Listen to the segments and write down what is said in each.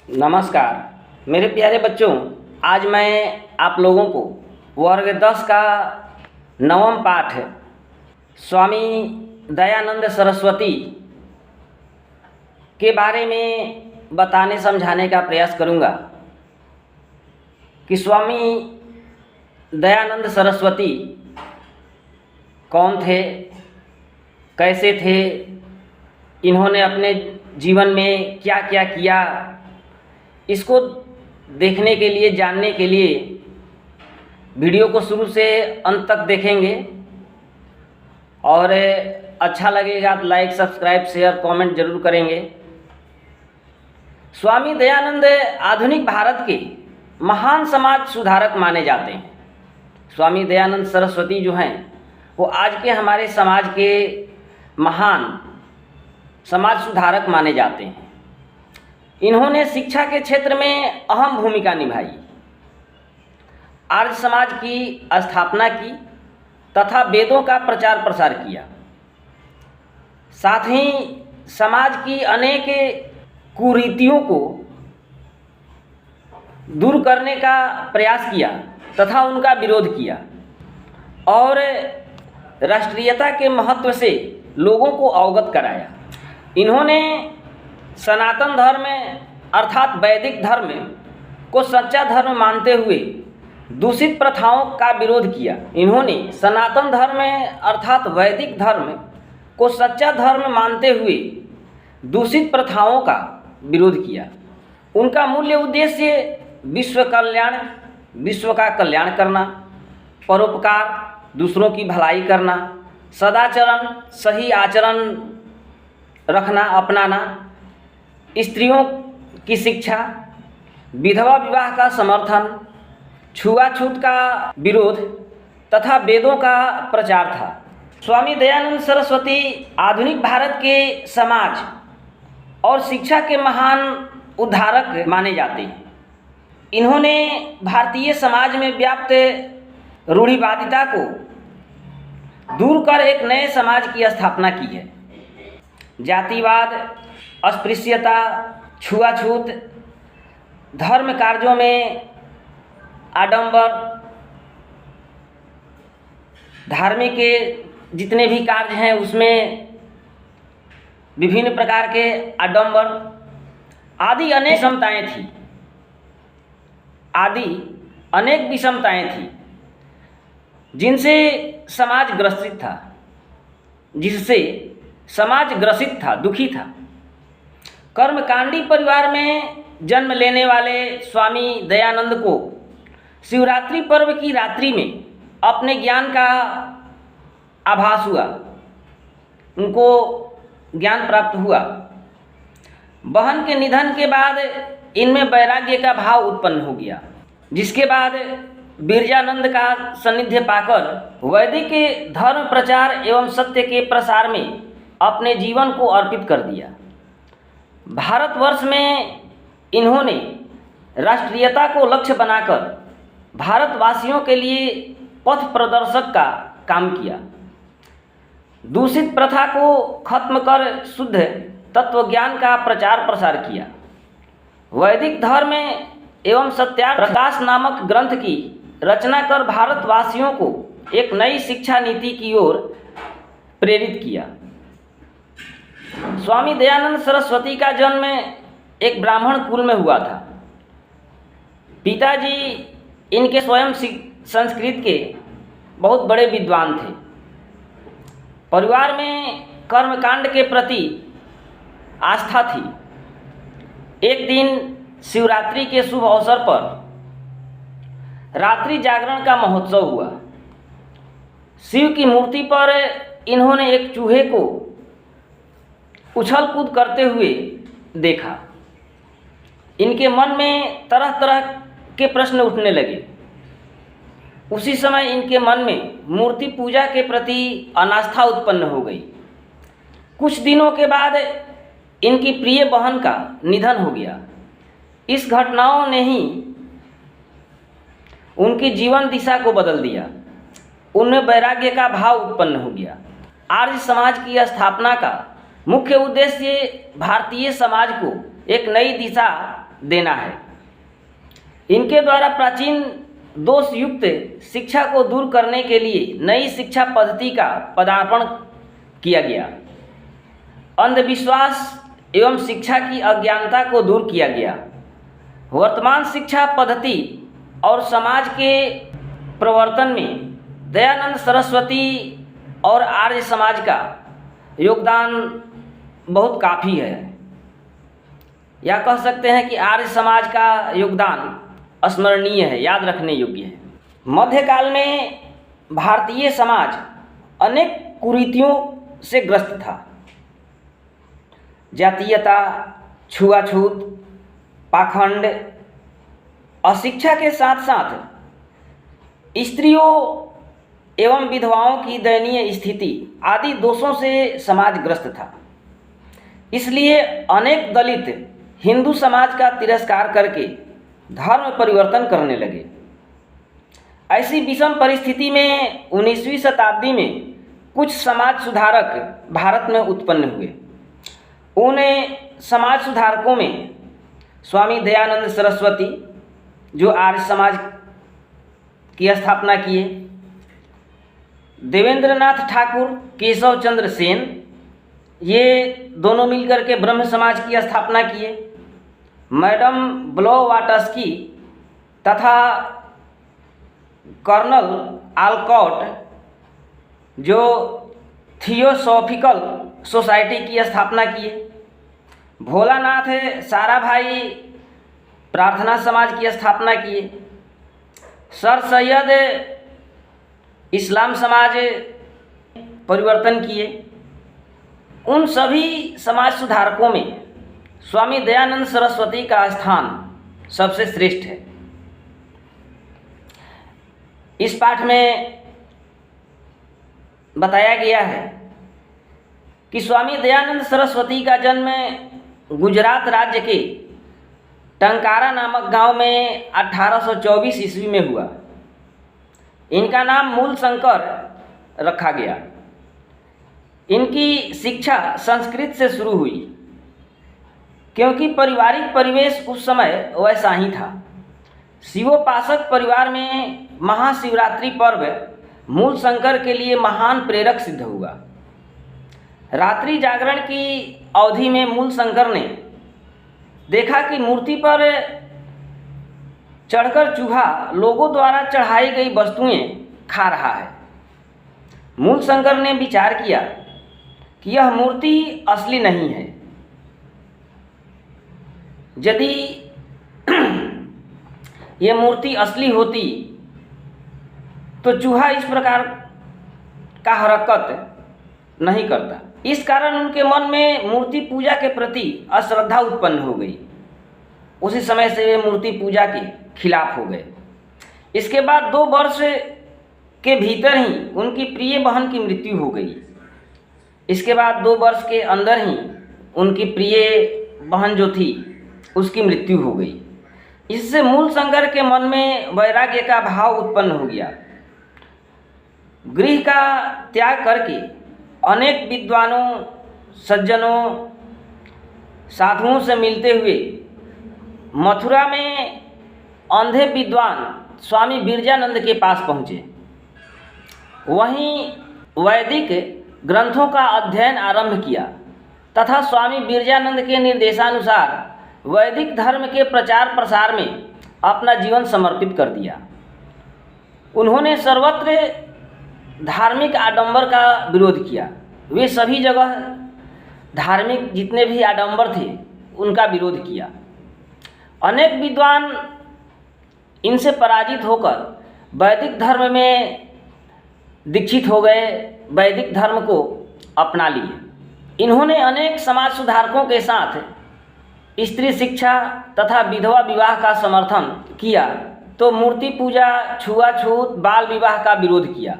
नमस्कार मेरे प्यारे बच्चों, आज मैं आप लोगों को वर्ग 10 का नवम पाठ स्वामी दयानंद सरस्वती के बारे में बताने समझाने का प्रयास करूंगा कि स्वामी दयानंद सरस्वती कौन थे, कैसे थे, इन्होंने अपने जीवन में क्या क्या किया। इसको देखने के लिए, जानने के लिए वीडियो को शुरू से अंत तक देखेंगे और अच्छा लगेगा तो लाइक, सब्सक्राइब, शेयर, कमेंट जरूर करेंगे। स्वामी दयानंद आधुनिक भारत के महान समाज सुधारक माने जाते हैं। स्वामी दयानंद सरस्वती जो हैं वो आज के हमारे समाज के महान समाज सुधारक माने जाते हैं। इन्होंने शिक्षा के क्षेत्र में अहम भूमिका निभाई, आर्य समाज की स्थापना की तथा वेदों का प्रचार प्रसार किया। साथ ही समाज की अनेक कुरीतियों को दूर करने का प्रयास किया तथा उनका विरोध किया और राष्ट्रीयता के महत्व से लोगों को अवगत कराया। इन्होंने सनातन धर्म अर्थात वैदिक धर्म को सच्चा धर्म मानते हुए दूषित प्रथाओं का विरोध किया। इन्होंने सनातन धर्म अर्थात वैदिक धर्म को सच्चा धर्म मानते हुए दूषित प्रथाओं का विरोध किया। उनका मूल्य उद्देश्य विश्व का कल्याण करना, परोपकार, दूसरों की भलाई करना, सदाचरण, सही आचरण रखना, अपनाना, स्त्रियों की शिक्षा, विधवा विवाह का समर्थन, छुआछूत का विरोध तथा वेदों का प्रचार था। स्वामी दयानंद सरस्वती आधुनिक भारत के समाज और शिक्षा के महान उद्धारक माने जाते हैं। इन्होंने भारतीय समाज में व्याप्त रूढ़िवादिता को दूर कर एक नए समाज की स्थापना की है। जातिवाद, अस्पृश्यता, छुआछूत, धर्म कार्यों में आडंबर, धार्मिक के जितने भी कार्य हैं उसमें विभिन्न प्रकार के आडंबर आदि अनेक विषमताएं थी जिनसे समाज ग्रसित था, दुखी था। कर्मकांडी परिवार में जन्म लेने वाले स्वामी दयानंद को शिवरात्रि पर्व की रात्रि में अपने ज्ञान का आभास हुआ, उनको ज्ञान प्राप्त हुआ। बहन के निधन के बाद इनमें वैराग्य का भाव उत्पन्न हो गया, जिसके बाद बिरजानंद का सानिध्य पाकर वैदिक धर्म प्रचार एवं सत्य के प्रसार में अपने जीवन को अर्पित कर दिया। भारतवर्ष में इन्होंने राष्ट्रीयता को लक्ष्य बनाकर भारतवासियों के लिए पथ प्रदर्शक का काम किया। दूषित प्रथा को खत्म कर शुद्ध तत्वज्ञान का प्रचार प्रसार किया। वैदिक धर्म एवं सत्याग्रह प्रकाश नामक ग्रंथ की रचना कर भारतवासियों को एक नई शिक्षा नीति की ओर प्रेरित किया। स्वामी दयानंद सरस्वती का जन्म एक ब्राह्मण कुल में हुआ था। पिताजी इनके स्वयं संस्कृत के बहुत बड़े विद्वान थे। परिवार में कर्मकांड के प्रति आस्था थी। एक दिन शिवरात्रि के शुभ अवसर पर रात्रि जागरण का महोत्सव हुआ। शिव की मूर्ति पर इन्होंने एक चूहे को उछल कूद करते हुए देखा। इनके मन में तरह तरह के प्रश्न उठने लगे। उसी समय इनके मन में मूर्ति पूजा के प्रति अनास्था उत्पन्न हो गई। कुछ दिनों के बाद इनकी प्रिय बहन का निधन हो गया। इस घटनाओं ने ही उनकी जीवन दिशा को बदल दिया। उनमें वैराग्य का भाव उत्पन्न हो गया। आर्य समाज की स्थापना का मुख्य उद्देश्य भारतीय समाज को एक नई दिशा देना है। इनके द्वारा प्राचीन दोष युक्त शिक्षा को दूर करने के लिए नई शिक्षा पद्धति का पदार्पण किया गया। अंधविश्वास एवं शिक्षा की अज्ञानता को दूर किया गया। वर्तमान शिक्षा पद्धति और समाज के प्रवर्तन में दयानंद सरस्वती और आर्य समाज का योगदान बहुत काफ़ी है। या कह सकते हैं कि आर्य समाज का योगदान स्मरणीय है, याद रखने योग्य है। मध्यकाल में भारतीय समाज अनेक कुरीतियों से ग्रस्त था। जातीयता, छुआछूत, पाखंड, अशिक्षा के साथ साथ स्त्रियों एवं विधवाओं की दयनीय स्थिति आदि दोषों से समाज ग्रस्त था। इसलिए अनेक दलित हिंदू समाज का तिरस्कार करके धर्म परिवर्तन करने लगे। ऐसी विषम परिस्थिति में 19वीं शताब्दी में कुछ समाज सुधारक भारत में उत्पन्न हुए। उन समाज सुधारकों में स्वामी दयानंद सरस्वती, जो आर्य समाज की स्थापना किए, देवेंद्रनाथ ठाकुर, केशव चंद्र सेन, ये दोनों मिलकर के ब्रह्म समाज की स्थापना किए। मैडम ब्लोवाटस्की तथा कर्नल आलकॉट, जो थियोसॉफिकल सोसाइटी की स्थापना किए। भोलानाथ साराभाई प्रार्थना समाज की स्थापना किए। सर सैयद इस्लाम समाज परिवर्तन किए। उन सभी समाज सुधारकों में स्वामी दयानंद सरस्वती का स्थान सबसे श्रेष्ठ है। इस पाठ में बताया गया है कि स्वामी दयानंद सरस्वती का जन्म गुजरात राज्य के टंकारा नामक गांव में 1824 ईस्वी में हुआ। इनका नाम मूल शंकर रखा गया। इनकी शिक्षा संस्कृत से शुरू हुई, क्योंकि पारिवारिक परिवेश उस समय वैसा ही था। शिवोपासक परिवार में महाशिवरात्रि पर्व मूल शंकर के लिए महान प्रेरक सिद्ध हुआ। रात्रि जागरण की अवधि में मूल शंकर ने देखा कि मूर्ति पर चढ़कर चूहा लोगों द्वारा चढ़ाई गई वस्तुएं खा रहा है। मूल शंकर ने विचार किया कि यह मूर्ति असली नहीं है। यदि यह मूर्ति असली होती तो चूहा इस प्रकार का हरकत नहीं करता। इस कारण उनके मन में मूर्ति पूजा के प्रति अश्रद्धा उत्पन्न हो गई। उसी समय से वे मूर्ति पूजा के खिलाफ हो गए। इसके बाद 2 वर्ष के भीतर ही उनकी प्रिय बहन की मृत्यु हो गई। इसके बाद 2 वर्ष के अंदर ही उनकी प्रिय बहन जो थी उसकी मृत्यु हो गई। इससे मूल शंकर के मन में वैराग्य का भाव उत्पन्न हो गया। गृह का त्याग करके अनेक विद्वानों, सज्जनों, साधुओं से मिलते हुए मथुरा में अंधे विद्वान स्वामी बिरजानंद के पास पहुँचे। वहीं वैदिक ग्रंथों का अध्ययन आरंभ किया तथा स्वामी बिरजानंद के निर्देशानुसार वैदिक धर्म के प्रचार प्रसार में अपना जीवन समर्पित कर दिया। उन्होंने सर्वत्र धार्मिक आडंबर का विरोध किया। वे सभी जगह धार्मिक जितने भी आडंबर थे उनका विरोध किया। अनेक विद्वान इनसे पराजित होकर वैदिक धर्म में दीक्षित हो गए, वैदिक धर्म को अपना लिए। इन्होंने अनेक समाज सुधारकों के साथ स्त्री शिक्षा तथा विधवा विवाह का समर्थन किया तो मूर्ति पूजा, छुआछूत, बाल विवाह का विरोध किया।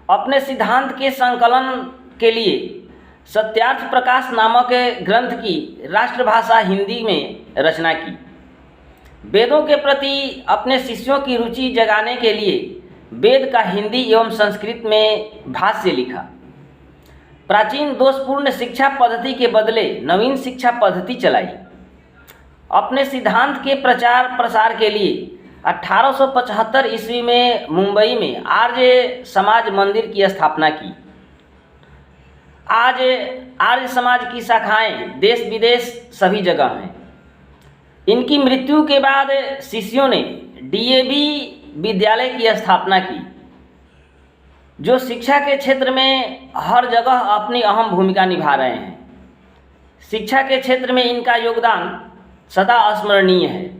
अपने सिद्धांत के संकलन के लिए सत्यार्थ प्रकाश नामक ग्रंथ की राष्ट्रभाषा हिंदी में रचना की। वेदों के प्रति अपने शिष्यों की रुचि जगाने के लिए वेद का हिंदी एवं संस्कृत में भाष्य लिखा। प्राचीन दोषपूर्ण शिक्षा पद्धति के बदले नवीन शिक्षा पद्धति चलाई। अपने सिद्धांत के प्रचार प्रसार के लिए 1875 ईस्वी में मुंबई में आर्य समाज मंदिर की स्थापना की। आज आर्य समाज की शाखाएं देश विदेश सभी जगह हैं। इनकी मृत्यु के बाद शिष्यों ने डीएवी विद्यालय की स्थापना की, जो शिक्षा के क्षेत्र में हर जगह अपनी अहम भूमिका निभा रहे हैं। शिक्षा के क्षेत्र में इनका योगदान सदा स्मरणीय है।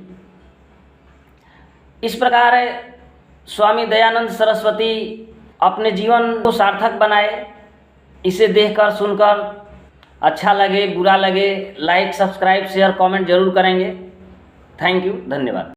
इस प्रकार स्वामी दयानंद सरस्वती अपने जीवन को सार्थक बनाए। इसे देखकर सुनकर अच्छा लगे बुरा लगे, लाइक सब्सक्राइब शेयर कमेंट जरूर करेंगे। थैंक यू, धन्यवाद।